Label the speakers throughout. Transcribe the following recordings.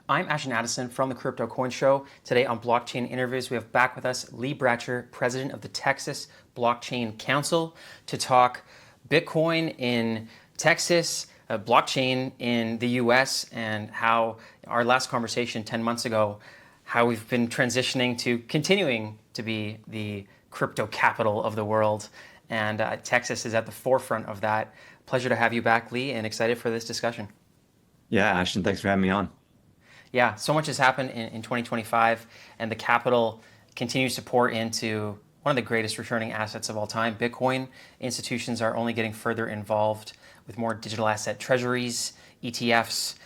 Speaker 1: I'm Ashton Addison from the Crypto Coin Show. Today on Blockchain Interviews, we have back with us Lee Bratcher, President of the Texas Blockchain Council, to talk Bitcoin in Texas, blockchain in the US, and how our last conversation 10 months ago, how we've been transitioning to continuing to be the crypto capital of the world. And Texas is at the forefront of that. Pleasure to have you back, Lee, and excited for this discussion.
Speaker 2: Yeah, Ashton, thanks for having me on.
Speaker 1: Yeah, so much has happened in 2025, and the capital continues to pour into one of the greatest returning assets of all time, Bitcoin. Institutions are only getting further involved with more digital asset treasuries, ETFs,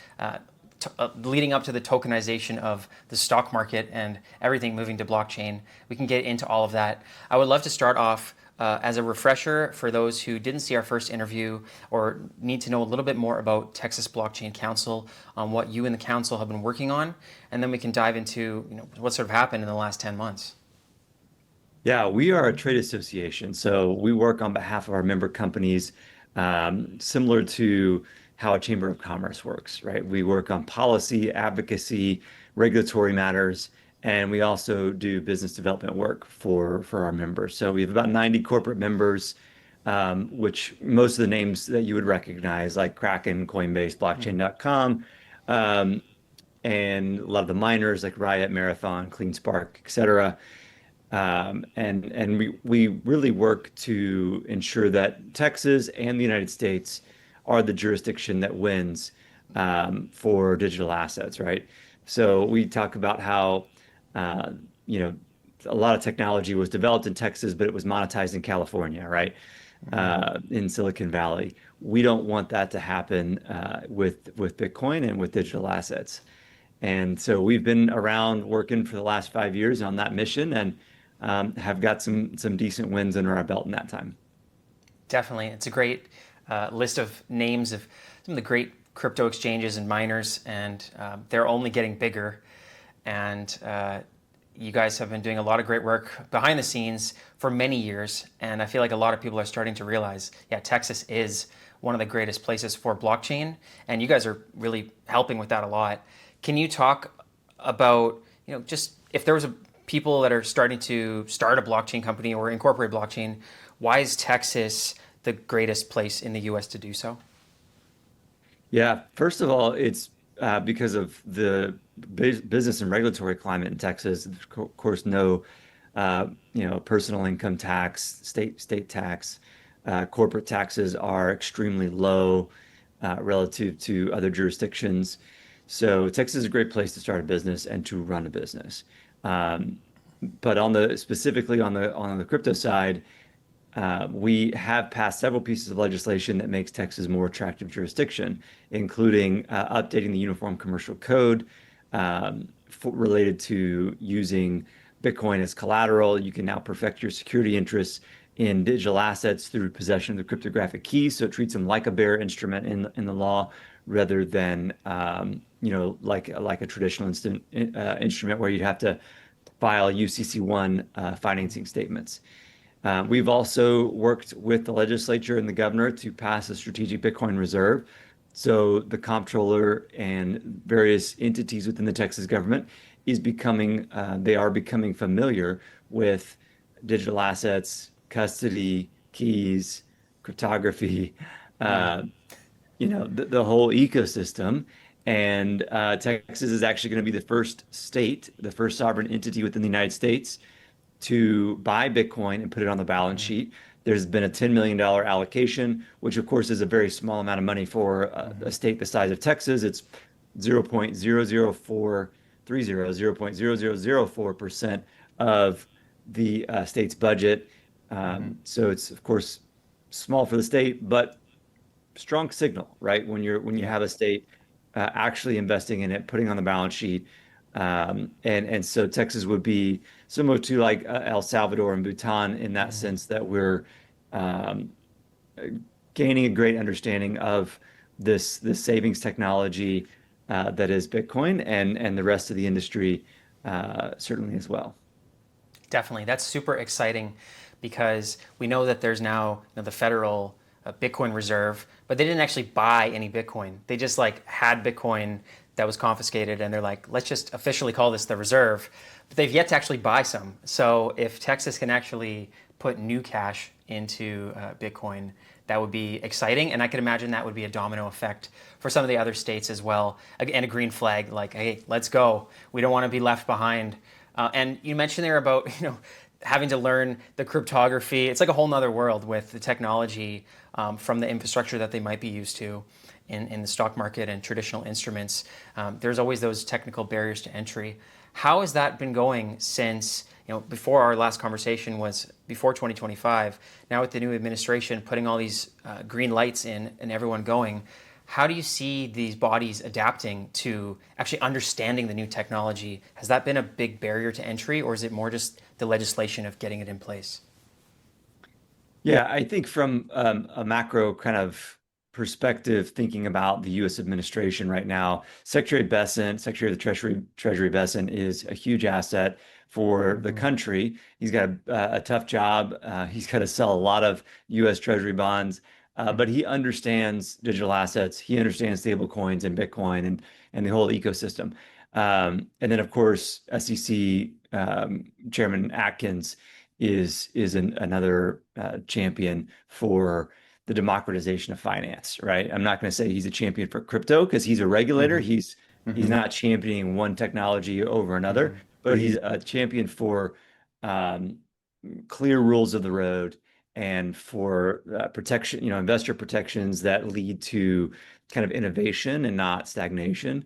Speaker 1: leading up to the tokenization of the stock market and everything moving to blockchain. We can get into all of that. I would love to start off as a refresher for those who didn't see our first interview or need to know a little bit more about Texas Blockchain Council, on what you and the council have been working on, and then we can dive into what sort of happened in the last 10 months.
Speaker 2: Yeah, we are a trade association, so we work on behalf of our member companies, similar to how a chamber of commerce works, right? We work on policy, advocacy, regulatory matters, and we also do business development work for our members. So we have about 90 corporate members, which most of the names that you would recognize, like Kraken, Coinbase, Blockchain.com, and a lot of the miners like Riot, Marathon, CleanSpark, et cetera. And we really work to ensure that Texas and the United States are the jurisdiction that wins for digital assets, right? So we talk about how uh, you know, a lot of technology was developed in Texas, but it was monetized in California, right? In Silicon Valley. We don't want that to happen with Bitcoin and with digital assets. And so we've been around working for the last 5 years on that mission, and have got some decent wins under our belt in that time.
Speaker 1: Definitely. It's a great list of names of some of the great crypto exchanges and miners, and they're only getting bigger. And you guys have been doing a lot of great work behind the scenes for many years. And I feel like a lot of people are starting to realize, yeah, Texas is one of the greatest places for blockchain. And you guys are really helping with that a lot. Can you talk about, just if there was people that are starting to start a blockchain company or incorporate blockchain, why is Texas the greatest place in the US to do so?
Speaker 2: Yeah, first of all, it's because of the business and regulatory climate in Texas. Of course, no, personal income tax, state tax, corporate taxes are extremely low relative to other jurisdictions. So Texas is a great place to start a business and to run a business. Um, but specifically on the crypto side, we have passed several pieces of legislation that makes Texas a more attractive jurisdiction, including updating the Uniform Commercial Code related to using Bitcoin as collateral. You can now perfect your security interests in digital assets through possession of the cryptographic key. So it treats them like a bearer instrument in the law, rather than like a traditional instrument where you'd have to file UCC1 financing statements. We've also worked with the legislature and the governor to pass a strategic Bitcoin reserve. So the comptroller and various entities within the Texas government they are becoming familiar with digital assets, custody, keys, cryptography, uh, the whole ecosystem. And Texas is actually going to be the first state, the first sovereign entity within the United States to buy Bitcoin and put it on the balance sheet. There's been a $10 million allocation, which of course is a very small amount of money for a state the size of Texas. It's 0.00430, of the state's budget. So it's of course small for the state, but strong signal, right? When you have a state actually investing in it, putting on the balance sheet. And so Texas would be similar to like El Salvador and Bhutan in that sense, that we're um, gaining a great understanding of this savings technology that is Bitcoin, and the rest of the industry certainly as well.
Speaker 1: Definitely. That's super exciting because we know that there's now the federal Bitcoin reserve, but they didn't actually buy any Bitcoin. They just like had Bitcoin that was confiscated, and they're like, let's just officially call this the reserve. But they've yet to actually buy some. So if Texas can actually put new cash into Bitcoin, that would be exciting. And I can imagine that would be a domino effect for some of the other states as well. And a green flag, like, hey, let's go. We don't want to be left behind. And you mentioned there about, having to learn the cryptography. It's like a whole nother world with the technology from the infrastructure that they might be used to in the stock market and traditional instruments. There's always those technical barriers to entry. How has that been going since, before our last conversation was before 2025, now with the new administration putting all these green lights in and everyone going, how do you see these bodies adapting to actually understanding the new technology? Has that been a big barrier to entry, or is it more just the legislation of getting it in place?
Speaker 2: Yeah, I think from a macro kind of perspective, thinking about the U.S. administration right now, Secretary of the Treasury Besant is a huge asset for the country. He's got a tough job. He's got to sell a lot of U.S. Treasury bonds, but he understands digital assets. He understands stablecoins and Bitcoin and the whole ecosystem. And then, of course, SEC Chairman Atkins is another champion for the democratization of finance, right? I'm not going to say he's a champion for crypto because he's a regulator. He's not championing one technology over another, but he's a champion for clear rules of the road and for protection, investor protections that lead to kind of innovation and not stagnation.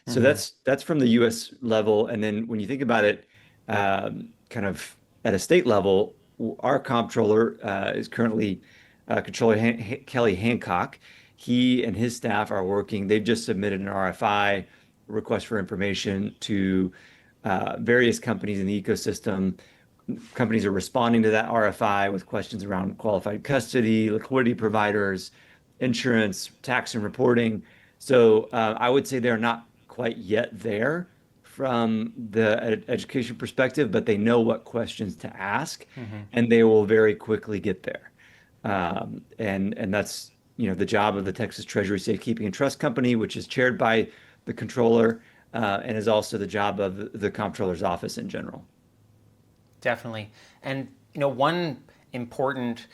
Speaker 2: So that's from the U.S. level. And then when you think about it, kind of at a state level, our comptroller is currently Controller Kelly Hancock. He and his staff are working. They've just submitted an RFI, request for information, to various companies in the ecosystem. Companies are responding to that RFI with questions around qualified custody, liquidity providers, insurance, tax and reporting. So I would say they're not quite yet there from the education perspective, but they know what questions to ask, and they will very quickly get there. And that's the job of the Texas Treasury Safekeeping and Trust Company, which is chaired by the controller, and is also the job of the comptroller's office in general.
Speaker 1: Definitely. And one important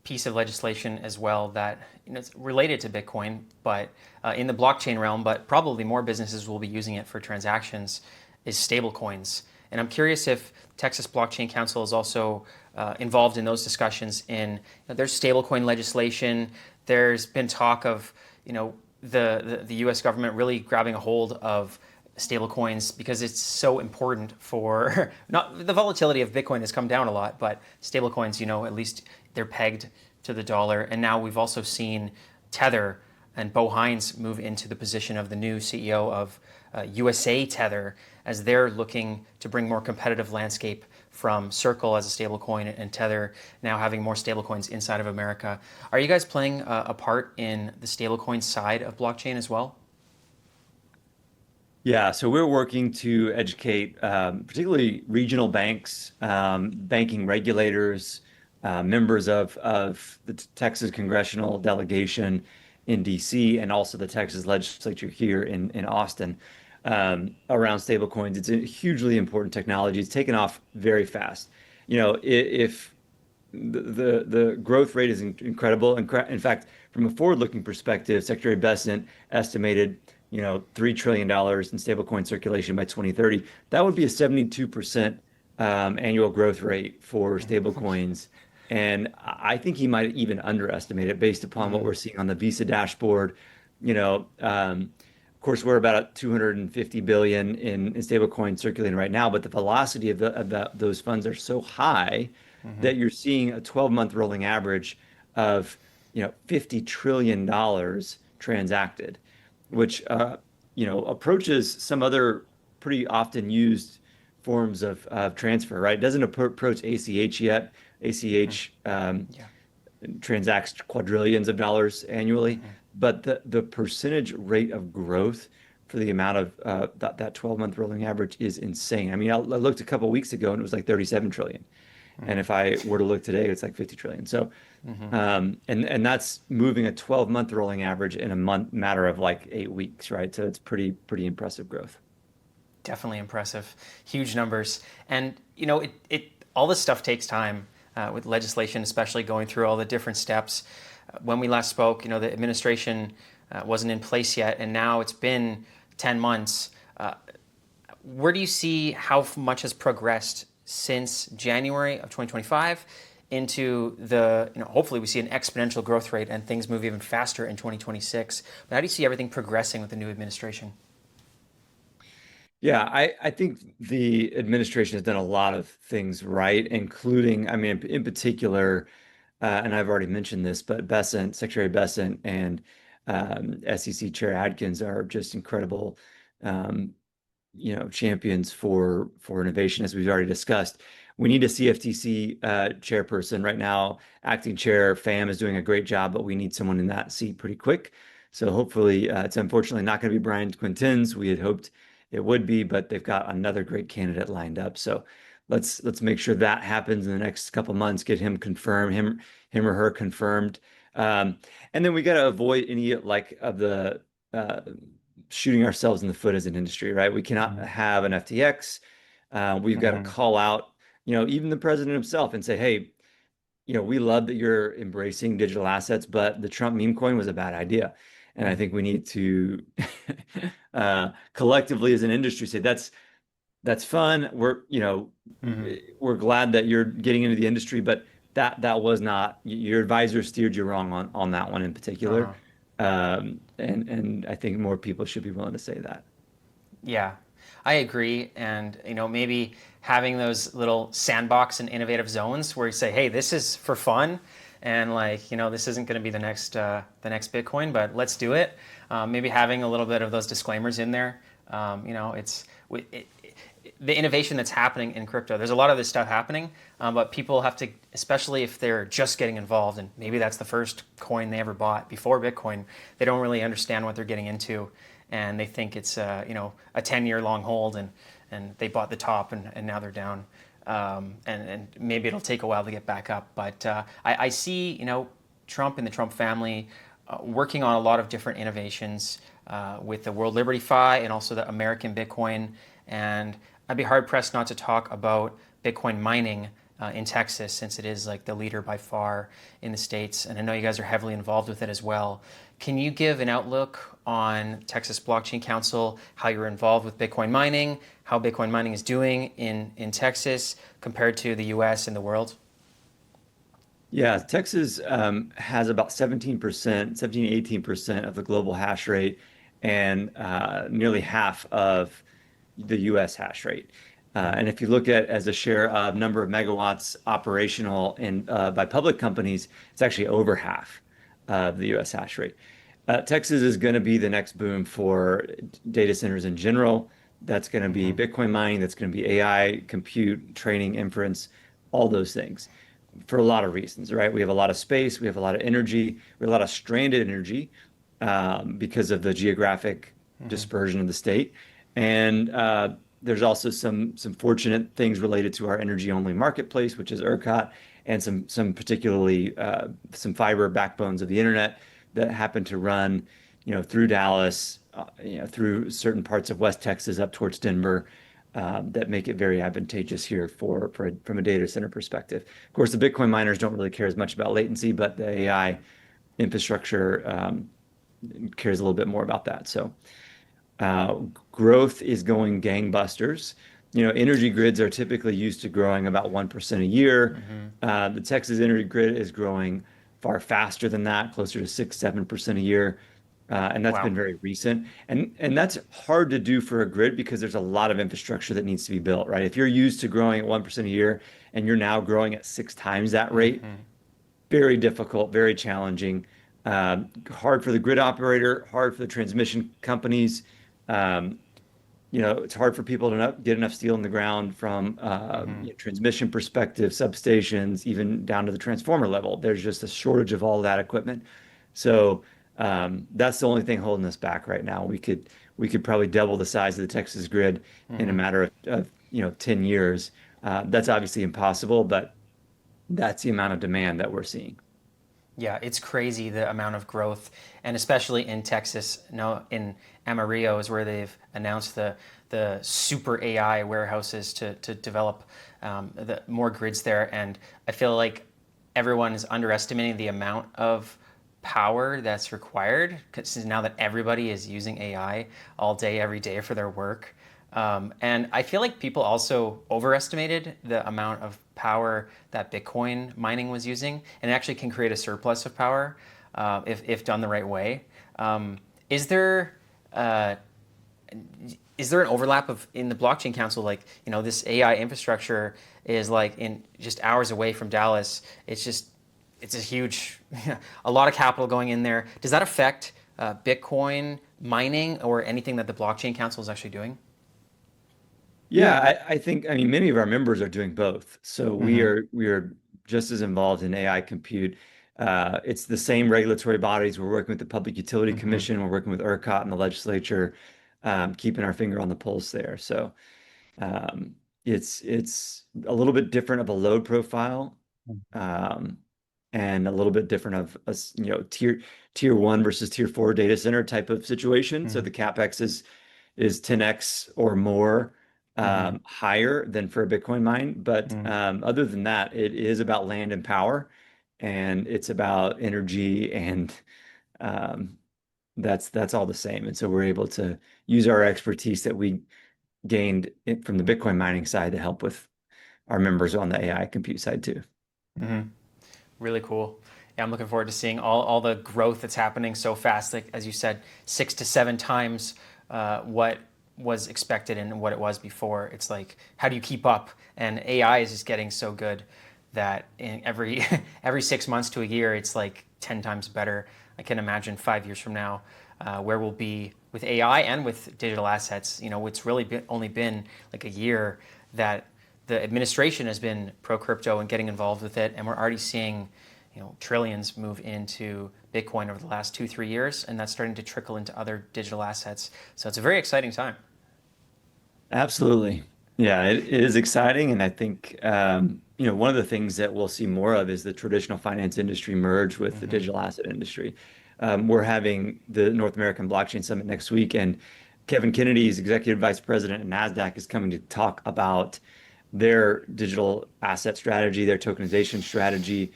Speaker 1: piece of legislation as well that it's related to Bitcoin, but in the blockchain realm, but probably more businesses will be using it for transactions, is stablecoins. And I'm curious if Texas Blockchain Council is also involved in those discussions. There's stablecoin legislation. There's been talk of the U.S. government really grabbing a hold of stablecoins because it's so important for not the volatility of Bitcoin has come down a lot, but stablecoins, at least they're pegged to the dollar. And now we've also seen Tether and Bo Hines move into the position of the new CEO of USA Tether, as they're looking to bring more competitive landscape from Circle as a stablecoin and Tether now having more stablecoins inside of America. Are you guys playing a part in the stablecoin side of blockchain as well?
Speaker 2: Yeah, so we're working to educate particularly regional banks, banking regulators, members of the Texas congressional delegation in DC, and also the Texas legislature here in Austin, around stablecoins. It's a hugely important technology. It's taken off very fast. If the growth rate is incredible. In fact, from a forward-looking perspective, Secretary Besant estimated $3 trillion in stablecoin circulation by 2030. That would be a 72% annual growth rate for stablecoins. And I think he might even underestimate it based upon what we're seeing on the Visa dashboard. Of course, we're about at 250 billion in stablecoin circulating right now, but the velocity of those funds are so high that you're seeing a 12-month rolling average of $50 trillion transacted, which approaches some other pretty often used forms of transfer, right? It doesn't approach ACH yet. ACH transacts quadrillions of dollars annually, but the percentage rate of growth for the amount of that 12-month rolling average is insane. I mean, I looked a couple of weeks ago and it was like 37 trillion. And if I were to look today, it's like 50 trillion. So,
Speaker 1: Mm-hmm.
Speaker 2: and that's moving a 12-month rolling average in a matter of like 8 weeks, right? So it's pretty impressive growth.
Speaker 1: Definitely impressive, huge numbers, and it all this stuff takes time with legislation, especially going through all the different steps. When we last spoke, the administration wasn't in place yet, and now it's been 10 months. Where do you see how much has progressed since January of 2025 into hopefully we see an exponential growth rate and things move even faster in 2026. But how do you see everything progressing with the new administration?
Speaker 2: Yeah, I think the administration has done a lot of things right, including, I mean, in particular, and I've already mentioned this, but Secretary Bessent and SEC Chair Adkins are just incredible, um, champions for innovation, as we've already discussed. We need a CFTC chairperson right now. Acting chair Pham is doing a great job, but we need someone in that seat pretty quick. So hopefully, it's unfortunately not going to be Brian Quintins. We had hoped it would be, but they've got another great candidate lined up. So let's make sure that happens in the next couple months. Get him confirmed, him or her confirmed, and then we got to avoid any like of the uh, shooting ourselves in the foot as an industry, right? We cannot
Speaker 1: Mm-hmm.
Speaker 2: have an FTX. We've got to
Speaker 1: Mm-hmm.
Speaker 2: call out, even the president himself and say, hey, we love that you're embracing digital assets, but the Trump meme coin was a bad idea. And I think we need to collectively as an industry say that's fun.
Speaker 1: Mm-hmm.
Speaker 2: We're glad that you're getting into the industry, but that was not your advisor steered you wrong on that one in particular.
Speaker 1: Uh-huh.
Speaker 2: And I think more people should be willing to say that.
Speaker 1: Yeah, I agree. And maybe having those little sandbox and innovative zones where you say, "Hey, this is for fun," and this isn't going to be the next Bitcoin, but let's do it. Maybe having a little bit of those disclaimers in there. It's the innovation that's happening in crypto. There's a lot of this stuff happening, but people have to, especially if they're just getting involved, and maybe that's the first coin they ever bought before Bitcoin. They don't really understand what they're getting into, and they think it's a 10-year long hold, and they bought the top, and now they're down, and maybe it'll take a while to get back up. But I see Trump and the Trump family working on a lot of different innovations with the World Liberty Fi and also the American Bitcoin. And I'd be hard pressed not to talk about Bitcoin mining in Texas, since it is like the leader by far in the States. And I know you guys are heavily involved with it as well. Can you give an outlook on Texas Blockchain Council, how you're involved with Bitcoin mining, how Bitcoin mining is doing in Texas compared to the US and the world?
Speaker 2: Yeah, Texas has about 17%, 17, 18% of the global hash rate and nearly half of the US hash rate. And if you look at as a share of number of megawatts operational in by public companies, it's actually over half of the US hash rate. Texas is going to be the next boom for data centers in general. That's going to be
Speaker 1: Mm-hmm.
Speaker 2: Bitcoin mining, that's going to be AI, compute, training, inference, all those things for a lot of reasons, right? We have a lot of space, we have a lot of energy, we have a lot of stranded energy because of the geographic
Speaker 1: Mm-hmm.
Speaker 2: dispersion of the state. And there's also some fortunate things related to our energy only marketplace, which is ERCOT, and some particularly some fiber backbones of the internet that happen to run, through Dallas, through certain parts of West Texas up towards Denver, that make it very advantageous here from a data center perspective. Of course, the Bitcoin miners don't really care as much about latency, but the AI infrastructure cares a little bit more about that. So growth is going gangbusters. Energy grids are typically used to growing about 1% a year.
Speaker 1: Mm-hmm.
Speaker 2: The Texas energy grid is growing far faster than that, closer to 6, 7% a year. And that's
Speaker 1: Wow.
Speaker 2: been very recent. And that's hard to do for a grid because there's a lot of infrastructure that needs to be built, right? If you're used to growing at 1% a year and you're now growing at 6 times that rate,
Speaker 1: Mm-hmm.
Speaker 2: very difficult, very challenging. Hard for the grid operator, hard for the transmission companies. Um, it's hard for people to not get enough steel in the ground from
Speaker 1: Mm-hmm.
Speaker 2: transmission perspective, substations, even down to the transformer level. There's just a shortage of all that equipment. So that's the only thing holding us back right now. We could probably double the size of the Texas grid in a
Speaker 1: Mm-hmm.
Speaker 2: matter of 10 years. That's obviously impossible, but that's the amount of demand that we're seeing.
Speaker 1: Yeah, it's crazy the amount of growth, and especially in Texas, no, in Amarillo is where they've announced the super AI warehouses to develop the more grids there, and I feel like everyone is underestimating the amount of power that's required because now that everybody is using AI all day, every day for their work. And I feel like people also overestimated the amount of power that Bitcoin mining was using, and it actually can create a surplus of power if done the right way. Is there uh, is there an overlap of in the blockchain council, like, this AI infrastructure is like in just hours away from Dallas? It's a huge a lot of capital going in there. Does that affect Bitcoin mining or anything that the blockchain council is actually doing?
Speaker 2: Yeah, I think, I mean, many of our members are doing both. So
Speaker 1: Mm-hmm.
Speaker 2: we are just as involved in AI compute. It's the same regulatory bodies. We're working with the Public Utility
Speaker 1: Mm-hmm.
Speaker 2: Commission. We're working with ERCOT and the legislature, keeping our finger on the pulse there. So um, it's a little bit different of a load profile, um, and a little bit different of a tier one versus tier four data center type of situation. So
Speaker 1: Mm-hmm.
Speaker 2: the capex is 10x or more
Speaker 1: Mm-hmm.
Speaker 2: higher than for a Bitcoin mine. But
Speaker 1: Mm-hmm.
Speaker 2: other than that, it is about land and power, and it's about energy, and um, that's all the same. And so we're able to use our expertise that we gained from the Bitcoin mining side to help with our members on the AI compute side too.
Speaker 1: Mm-hmm. Really cool. Yeah, I'm looking forward to seeing all the growth that's happening so fast. Like, as you said, 6 to 7 times what was expected and what it was before. It's like, how do you keep up? And AI is just getting so good that in every every 6 months to a year, it's like 10 times better. I can imagine 5 years from now where we'll be with AI and with digital assets. It's really only been like a year that the administration has been pro crypto and getting involved with it, and we're already seeing, trillions move into Bitcoin over the last 2, 3 years, and that's starting to trickle into other digital assets. So it's a very exciting time.
Speaker 2: Absolutely. Yeah, it is exciting. And I think, one of the things that we'll see more of is the traditional finance industry merge with the
Speaker 1: Mm-hmm.
Speaker 2: digital asset industry. We're having the North American Blockchain Summit next week, and Kevin Kennedy's executive vice president at NASDAQ is coming to talk about their digital asset strategy, their tokenization strategy.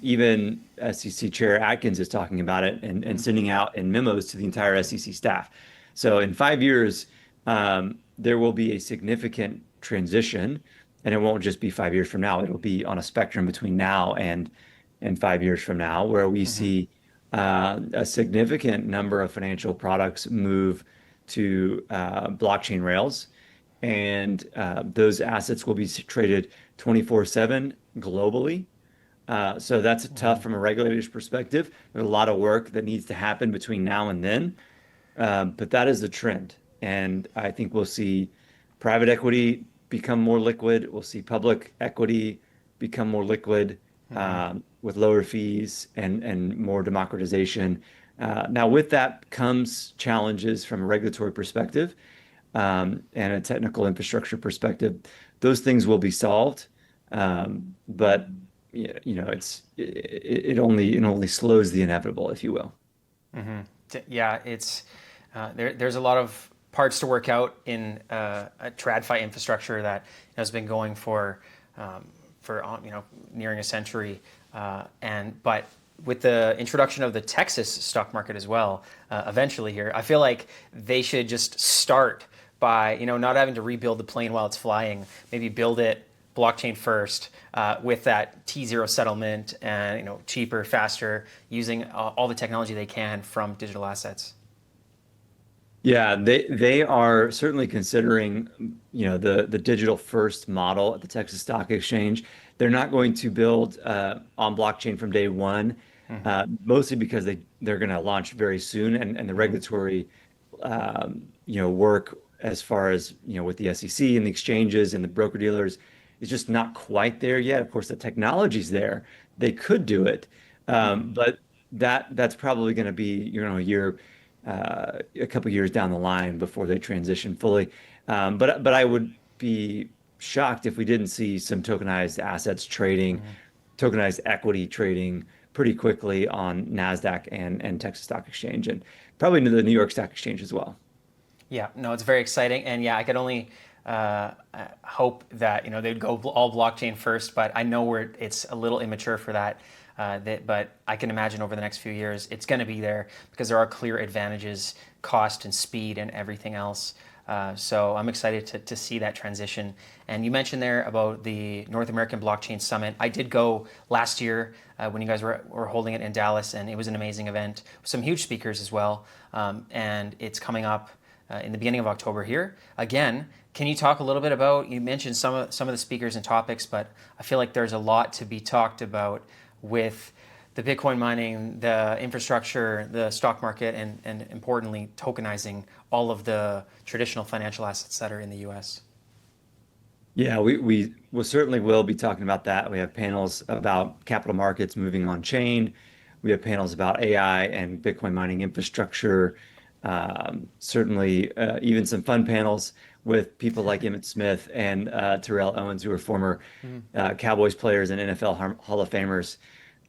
Speaker 2: Even SEC Chair Atkins is talking about it and sending out in memos to the entire SEC staff. So in 5 years, there will be a significant transition, and it won't just be 5 years from now. It'll be on a spectrum between now and 5 years from now, where we
Speaker 1: Mm-hmm.
Speaker 2: see a significant number of financial products move to blockchain rails, and those assets will be traded 24/7 globally. So that's
Speaker 1: Mm-hmm.
Speaker 2: tough from a regulator's perspective. There's a lot of work that needs to happen between now and then. But that is the trend. And I think we'll see private equity become more liquid. We'll see public equity become more liquid,
Speaker 1: Mm-hmm.
Speaker 2: with lower fees and more democratization. Now, with that comes challenges from a regulatory perspective, and a technical infrastructure perspective. Those things will be solved. But it only slows the inevitable, if you will.
Speaker 1: Mm-hmm. Yeah, it's there's a lot of parts to work out in a TradFi infrastructure that has been going for nearing a century, and but with the introduction of the Texas stock market as well, eventually here, I feel like they should just start by not having to rebuild the plane while it's flying. Maybe build it blockchain first with that T0 settlement and cheaper, faster, using all the technology they can from digital assets.
Speaker 2: Yeah, they are certainly considering, the digital first model at the Texas Stock Exchange. They're not going to build on blockchain from day one,
Speaker 1: Mm-hmm.
Speaker 2: mostly because they're going to launch very soon, and the
Speaker 1: Mm-hmm.
Speaker 2: regulatory, work as far as with the SEC and the exchanges and the broker dealers is just not quite there yet. Of course, the technology's there; they could do it,
Speaker 1: Mm-hmm.
Speaker 2: but that's probably going to be a couple years down the line before they transition fully. But I would be shocked if we didn't see some tokenized assets trading tokenized equity trading pretty quickly on NASDAQ and Texas Stock Exchange, and probably into the New York Stock Exchange as well.
Speaker 1: Yeah, no, it's very exciting, and yeah, I could only hope that they'd go all blockchain first, but I know it's a little immature for that. But I can imagine over the next few years it's going to be there because there are clear advantages, cost and speed and everything else. So I'm excited to see that transition. And you mentioned there about the North American Blockchain Summit. I did go last year when you guys were holding it in Dallas, and it was an amazing event with some huge speakers as well. And it's coming up in the beginning of October here again. Can you talk a little bit about? You mentioned some of the speakers and topics, but I feel like there's a lot to be talked about with the Bitcoin mining, the infrastructure, the stock market, and importantly, tokenizing all of the traditional financial assets that are in the US.
Speaker 2: Yeah, we will certainly will be talking about that. We have panels about capital markets moving on chain. We have panels about AI and Bitcoin mining infrastructure. Certainly, even some fun panels with people like Emmitt Smith and Terrell Owens, who are former Cowboys players and NFL Hall of Famers,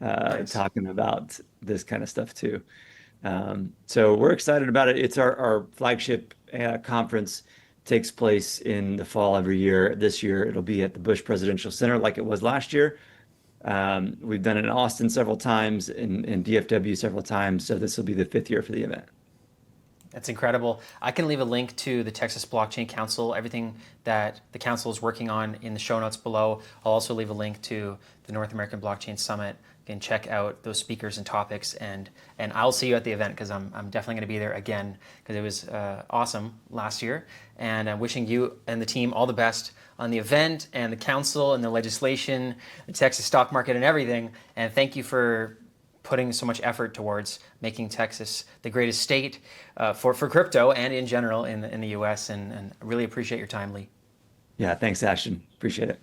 Speaker 1: Nice.
Speaker 2: talking about this kind of stuff too. So we're excited about it. It's our flagship conference. Takes place in the fall every year. This year it'll be at the Bush Presidential Center like it was last year. We've done it in Austin several times, in DFW several times. So this will be the 5th year for the event.
Speaker 1: That's incredible. I can leave a link to the Texas Blockchain Council, everything that the council is working on in the show notes below. I'll also leave a link to the North American Blockchain Summit. You can check out those speakers and topics, and I'll see you at the event because I'm definitely going to be there again because it was awesome last year. And I'm wishing you and the team all the best on the event and the council and the legislation, the Texas stock market and everything. And thank you for putting so much effort towards making Texas the greatest state for crypto and in general in the US. And I really appreciate your time, Lee.
Speaker 2: Yeah, thanks, Ashton. Appreciate it.